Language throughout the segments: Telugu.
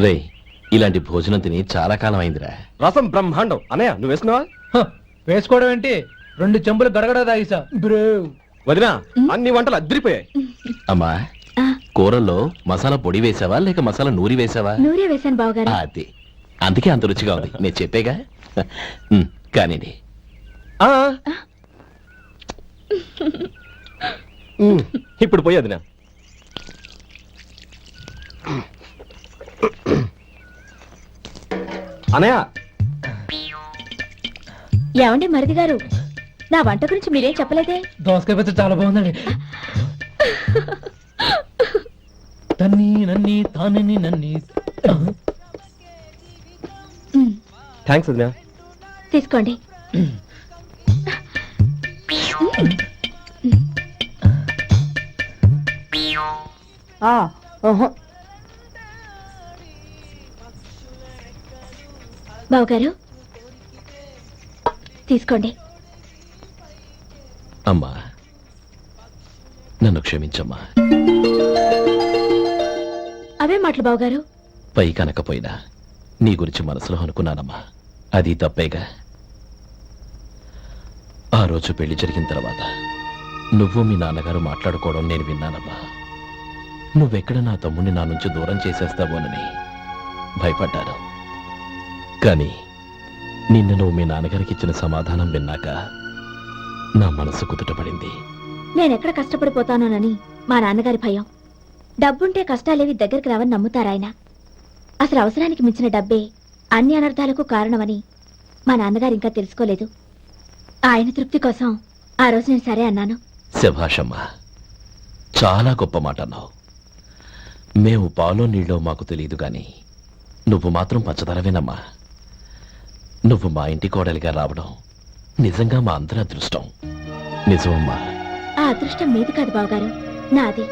రే, ఇలాంటి భోజనం తిని చాలా కాలం అయిందిరా. రసం బ్రహ్మాండం. అన్నయ్య నువ్వు వేసుకున్నావా? వేసుకోవడం ఏంటి, 2 చెంబులు గడగడ తాగిసా బ్రో. వదినా, అన్ని వంటలు అద్దరిపోయాయి. అమ్మా, కూరల్లో మసాలా పొడి వేసావా లేక మసాలా నూరి వేసావా? నూరే వేశాను బావగారు. అది అందుకే అంత రుచిగా ఉంది. నేను చెప్పేగా. కానివ్వండి. ఇప్పుడు పోయి వదినా. అన్నయ్య, ఏమండి మరిది గారు, నా వంట గురించి మీరేం చెప్పలేదే? దోసకాయ పచ్చడి చాలా బాగుందండి. తన్ని నన్ని తానని నన్ని. థ్యాంక్స్ వదినా. తీసుకోండి. బావగారు తీసుకోండి. అమ్మా, నన్ను క్షమించమ్మా. అవే మాటలు బావగారు. పై కనకపోయినా నీ గురించి మనసులో అనుకున్నానమ్మా. అది తప్పేగా. ఆ రోజు పెళ్లి జరిగిన తర్వాత నువ్వు మీ నాన్నగారు మాట్లాడుకోవడం నేను విన్నానమ్మా. నువ్వెక్కడ నా తమ్ముడిని నా నుంచి దూరం చేసేస్తావోనని భయపడ్డాను. కానీ నిన్న నువ్వు మీ నాన్నగారికి ఇచ్చిన సమాధానం విన్నాక నా మనసు కుదుటపడింది. నేనెక్కడ కష్టపడిపోతానోనని మా నాన్నగారి భయం. డబ్బుంటే కష్టాలేవి దగ్గరికి రావని నమ్ముతారాయన. అసలు అవసరానికి మించిన డబ్బే అన్ని అనర్థాలకు కారణమని మా నాన్నగారు ఇంకా తెలుసుకోలేదు. ఆయన తృప్తి కోసం ఆ రోజు నేను సరే అన్నాను. శభాషమ్మా, చాలా గొప్ప మాట అన్నావు. మేము పాలో నీళ్ళో మాకు తెలియదు గాని నువ్వు మాత్రం పచ్చదనవేనమ్మా. నువ్వు మా ఇంటి కోడలిగా రావడం నిజంగా మా అందరి అదృష్టం. నిజమమ్మా. ఆ అదృష్టం మీది కాదు బావగారు, నాది.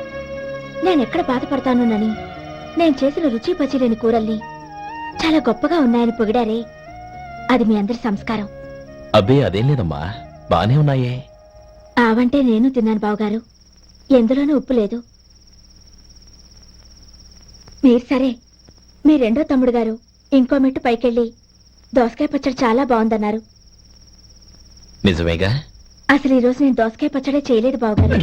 నేనెక్కడ బాధపడతానోనని నేను చేసిన రుచి పచిలేని కూరల్ని చాలా గొప్పగా ఉన్నాయని పొగిడారే, అది మీ అందరి సంస్కారం. అబ్బే అదేం లేదమ్మా, బానే ఉన్నాయే. ఆవంటే నేను తిన్నాను బావగారు, ఎందులోనూ ఉప్పు లేదు. మీరు సరే, మీ రెండో తమ్ముడు గారు ఇంకో మెట్టు పైకెళ్ళి దోసకాయ పచ్చడి చాలా బాగుందన్నారు. నిజమేగా? అసలు ఈ రోజు నేను దోసకాయ పచ్చడే చేయలేదు బావగారు.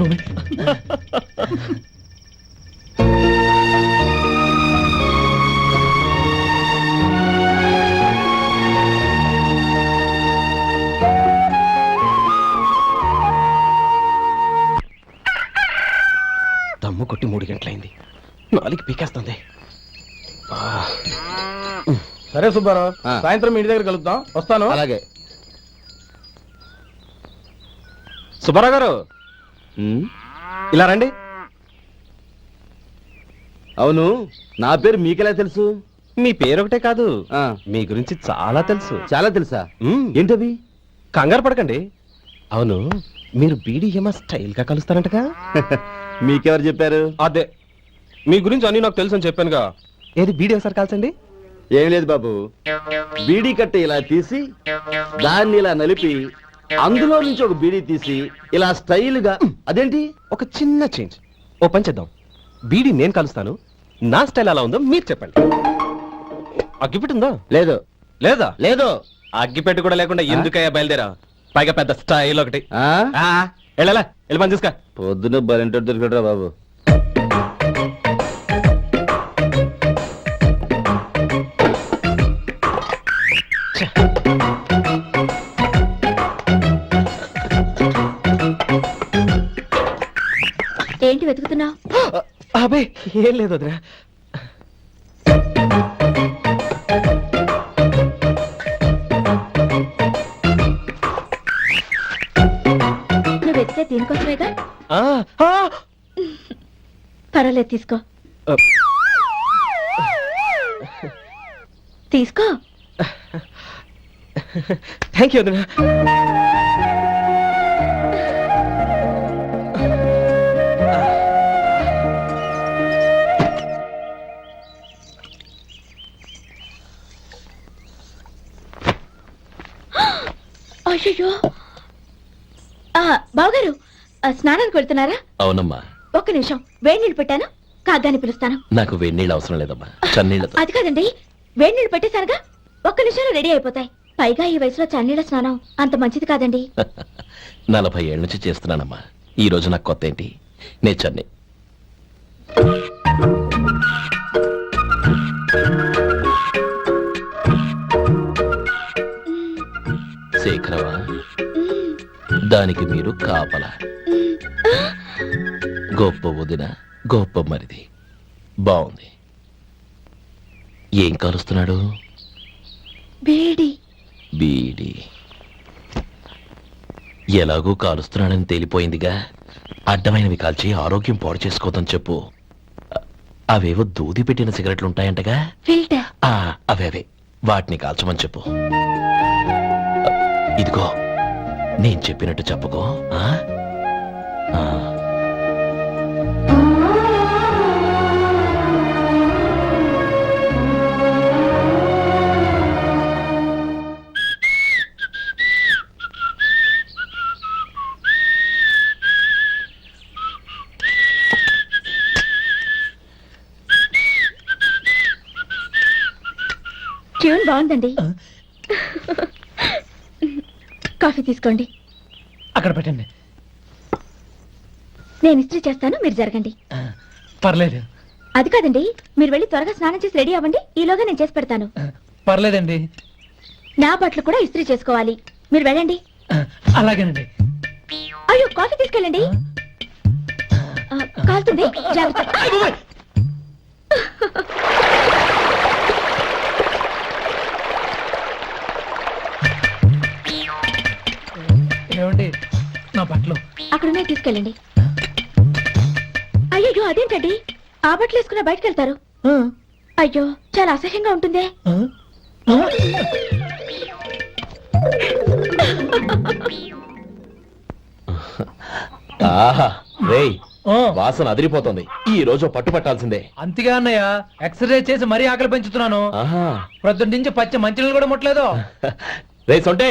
దమ్ము కొట్టి 3 గంటలైంది. 4 పీకేస్తుంది. సరే సుబ్బారావు, సాయంత్రం ఇంటి దగ్గర కలుద్దాం. వస్తాను. అలాగే. సుబ్బారావు గారు, ఇలా రండి. అవును, నా పేరు మీకెలా తెలుసు? మీ పేరు ఒకటే కాదు, మీ గురించి చాలా తెలుసు. చాలా తెలుసా? ఏంటవి? కంగారు పడకండి. అవును, మీరు బీడీఎం స్టైల్ గా కలుస్తారంటగా? మీకెవరు చెప్పారు? అదే, మీ గురించి అన్ని నాకు తెలుసు అని చెప్పానుగా. ఏది బీడీ ఒకసారి కాల్చండి. ఏం లేదు బాబు, బీడీ కట్ట ఇలా తీసి దాన్ని ఇలా నలిపి అందులో నుంచి ఒక బీడీ తీసి ఇలా స్టైల్ గా. అదేంటి? ఒక చిన్న చేంజ్. ఓ పని చేద్దాం, బీడీ నేను కలుస్తాను, నా స్టైల్ ఎలా ఉందో మీరు చెప్పండి. అగ్గిపెట్టి ఉందా? లేదు. లేదా? లేదు. అగ్గిపెట్టి కూడా లేకుండా ఎందుకయ్యా బయలుదేరా? పైగా పెద్ద స్టైల్ ఒకటి. వెళ్ళాలా, వెళ్ళి పని చూసుకో. పొద్దున బరింటో దొరికడరా బాబు. ఏంటి వెతుకుతున్నావు? అబే ఏం లేదు వదినా. నువ్వు వెతికే దీనికోసమేగా. పర్వాలేదు, తీసుకో. తీసుకో. థ్యాంక్ యూ వదినా. అయ్యో, బావగారు స్నానానికి వెళ్తున్నారా? అవునమ్మా. ఒక్క నిమిషం, వేడి నీళ్ళు పెట్టాను. కాగ్గాని పిలుస్తాను. నాకు వేడినీళ్ళు అవసరం లేదమ్మా, చన్నీళ్ళతో. అది కాదండి, వేడి నీళ్ళు పెట్టేశారుగా, ఒక్క నిమిషంలో రెడీ అయిపోతాయి. పైగా ఈ వయసులో చన్నీళ్ళ స్నానం అంత మంచిది కాదండి. 40 ఏళ్ళ నుంచి చేస్తున్నానమ్మా, ఈ రోజు నాకు కొత్త ఏంటి? నే చన్ని. శేఖరవా, దానికి మీరు కాపలా. గొప్ప వదిన, గొప్ప మరిది. బాగుంది. ఏం కాలుస్తున్నాడు? వేడి. బీడి. ఎలాగూ కాలుస్తున్నాడని తేలిపోయిందిగా, అడ్డమైనవి కాల్చి ఆరోగ్యం పాడు చేసుకోదని చెప్పు. అవేవో దూది పెట్టిన సిగరెట్లు ఉంటాయంటగా, ఫిల్టర్. అవే వాటిని కాల్చమని చెప్పు. ఇదిగో, నేను చెప్పినట్టు చెప్పుకో. ఆ? ఆ. ట్యూన్ బాగుందండి. కాఫీ తీసుకోండి. అక్కడ పెట్టండి. నేను ఇస్త్రీ చేస్తాను, మీరు జరగండి. పర్లేదు. అది కాదండి, మీరు వెళ్ళి త్వరగా స్నానం చేసి రెడీ అవ్వండి, ఈలోగా నేను చేసి పెడతాను. పర్లేదండి. నా బట్టలు కూడా ఇస్త్రీ చేసుకోవాలి, మీరు వెళ్ళండి. అలాగేనండి. అయ్యో, కాఫీ తీసుకెళ్ళండి. కాలుతుంది, జాగ్రత్త. ఏమండి, నా బట్టలు అక్కడున్నాయి, తీసుకెళ్ళండి. అయ్యో, అదేంటండి, ఆ బట్టలు వేసుకున్న బయటకు వెళ్తారు? అయ్యో, చాలా అసహ్యంగా ఉంటుందే. ఆహా, రేయ్, వాసన అదిరిపోతుంది. ఈ రోజు పట్టు పట్టాల్సిందే. అంతగా అన్నయ్య, ఎక్సర్సైజ్ చేసి మరీ ఆకలి పెంచుతున్నాను. ఆహా. ప్రొద్దున నుంచి పచ్చ మంచినీళ్ళు కూడా ముట్టలేదు. రే సొంటే,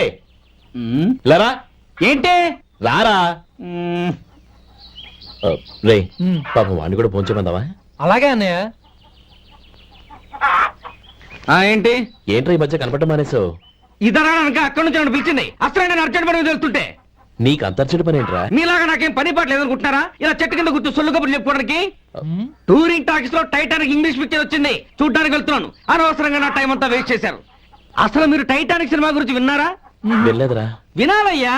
లరా, ఏంటి? రారా. రే, ఉమ్. పాపం వాడిని కూడా పోంచమందావా? అలాగే అన్నయ్య. ఏంటి? ఏంట్రా ఈ మధ్య కనపడటం మానేసావు? ఇద్దరా అక్కడి నుంచి నన్ను పిలిచింది. అసలు నేను అర్జెంట్ పని వెళ్తుంటే నీకు అంతర్చడి పని ఏంట్రా? మీలాగా నాకేం పని పాట లేదనుకుంటున్నారా? ఇలా చెట్టు కింద కూర్చో సొల్లు కబుర్లు చెప్పుకోవడానికి. టూరింగ్ టాకీస్ లో టైటానిక్ ఇంగ్లీష్ పిక్చర్ వచ్చింది, చూడడానికి వెళ్తున్నాను. అనవసరంగా నా టైం అంతా వేస్ట్ చేశారు. అసలు మీరు టైటానిక్ సినిమా గురించి విన్నారా? వెళ్ళలేదురా. వినాలయ్యా,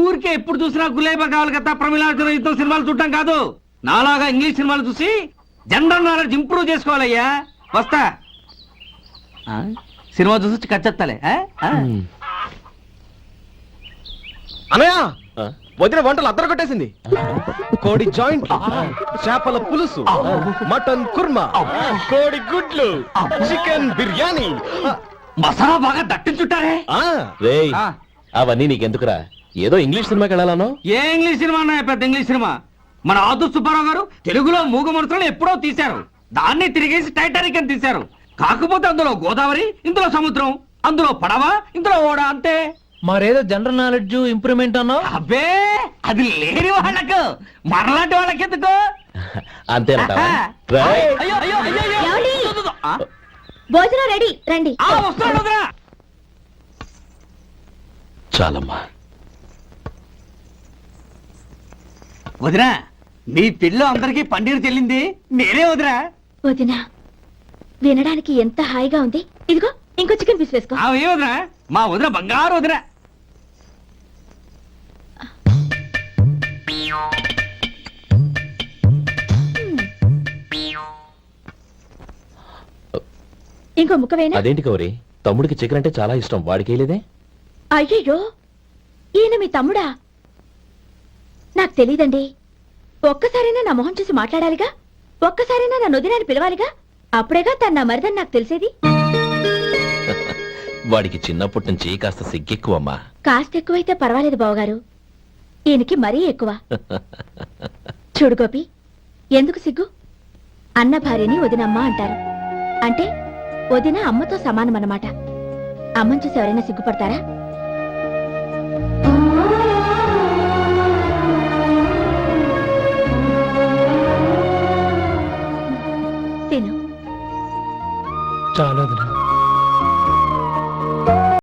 ఊరికే ఎప్పుడు చూసినా గులేబా కావాలి కదా, ప్రమిళార్జున యుద్ధం సినిమాలు చూడటం కాదు. నాలాగా ఇంగ్లీష్ సినిమాలు చూసి జనరల్ నాలెడ్జ్ ఇంప్రూవ్ చేసుకోవాలయ్యా. వస్తా. సినిమా చూసి కచ్చెత్తాలే. అనయ్య, ఆ? వదిన వంటలు అద్దరు కొట్టేసింది. కోడి జాయింట్, చేపల పులుసు, మటన్ కుర్మా, కోడి గుడ్లు, చికెన్ బిర్యానీ. మసాలా బాగా దట్టించుంటారే. రేయ్, ఆ. అవన్నీ నీకెందుకురా? ఏదో ఇంగ్లీష్ సినిమాకి వెళ్ళాలను. ఏ ఇంగ్లీష్ సినిమా అన్నా, పెద్ద ఇంగ్లీష్ సినిమా. మన ఆదు సుబ్బారావు గారు తెలుగులో మూగ మనుషులను ఎప్పుడో తీశారు. దాన్ని తిరిగేసి టైటానిక్ అని తీశారు. కాకపోతే అందులో గోదావరి, ఇందులో సముద్రం, అందులో పడవ, ఇందులో ఓడ, అంతే. మరేదో జనరల్ నాలెడ్జ్ ఇంప్రూవ్మెంట్ అన్నావు. అబ్బే, అది లేని వాళ్ళకు, మనలాంటి వాళ్ళకి ఎందుకు? అంతేనంటావా? ఆహా. రేయ్. అయ్యో, అయ్యో, అయ్యో, అయ్యో. ఏమండి? ఆ? భోజనం రెడీ, రండి. వస్తున్నాడు వదినా. చాలమ్మా. వదినా, నీ పిల్ల అందరికీ పన్నీరు చెల్లింది నేనే వదినా. వదినా, వినడానికి ఎంత హాయిగా ఉంది. ఇదిగో, ఇంకో చికెన్ పీస్ వేసుకో. ఏ వదినా, మా వదిన బంగారు వదినా. ఇంకో ముక్క వేనా? అదేంటి కౌరి, తమ్ముడికి చికెన్ అంటే చాలా ఇష్టం, వాడికి వేయలేదే? అయ్యయ్యో, ఈయన మీ తమ్ముడా? నాకు తెలీదండి. ఒక్కసారైనా నా మొహం చూసి మాట్లాడాలిగా, ఒక్కసారైనా నా నొదినాన్ని పిలవాలిగా, అప్పుడేగా తన నా మరిదని నాకు తెలిసేది. వాడికి చిన్నప్పటి నుంచి కాస్త సిగ్గెక్కువమ్మా. కాస్త ఎక్కువైతే పర్వాలేదు బావగారు, ఈయనకి మరీ ఎక్కువ. చూడు గోపి, ఎందుకు సిగ్గు? అన్న భార్యని వదినమ్మ అంటారు. అంటే వదిన అమ్మతో సమానం అన్నమాట. అమ్మని చూసి ఎవరైనా సిగ్గుపడతారా? చాలు వదినా